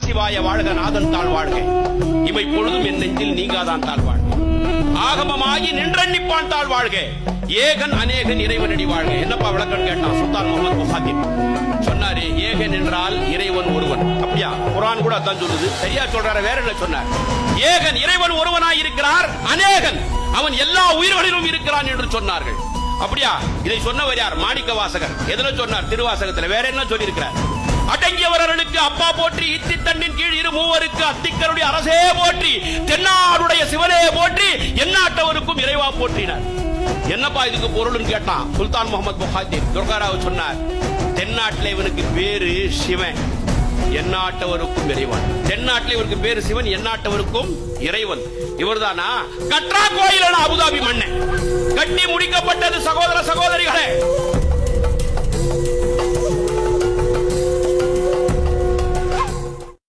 நமசிவாய வாழ்க நாதன் தாழ் வாழ்க இவை பொழுதும் என் நெஞ்சில் நீங்காதான் தாழ் வாழ்க ஆகமமாகி நின்றன்னிப்பான் தாழ் வாழ்க ஏகன் அநேகன் இறைவனடி வாழ்க. என்னப்பா விளக்கம் கேட்டான் சுல்தான் முகமது முஹாத்திப். சொன்னாரு ஏகன் என்றால் இறைவன் ஒருவன். அப்படியா? குர்ஆன் கூட அதான் சொல்லுது. சரியா சொல்றாரு, வேற என்ன சொன்னார்? ஏகன் இறைவன் ஒருவனாய் இருக்கிறார், அநேகன் அவன் எல்லா உயிர்களிலும் இருக்கிறான் என்று சொன்னார்கள். அப்படியா? இதை சொன்னவர் யார்? மாணிக்க வாசகர். எதுல சொன்னார்? திருவாசகத்தில். வேற என்ன சொல்லி இருக்கிறார்? அடங்கியவர்களுக்கு அப்பா போற்றி, இத்தி தண்டின் கீழ் இரு மூவருக்கு அத்திக்கருடைய அரசே போற்றி, தென்னாடுடைய சிவனே போற்றி, எந்நாட்டவருக்கும் இறைவா போற்றினார். என்னப்பா இதுக்கு பொருள்னு கேட்டான் சுல்தான் முகமது முஹாத்திப். துர்காராவ் சொன்னார், தென்னாட்டில் இவனுக்கு பேரு சிவன், எந்நாட்டவருக்கும் இறைவன். தென்னாட்டில் இவருக்கு பேரு சிவன், எந்நாட்டவருக்கும் இறைவன். இவர்தானா? கற்றா கோயில் அபுதாபி மண்ணை கட்டி முடிக்கப்பட்டது. சகோதர சகோதரிகளே,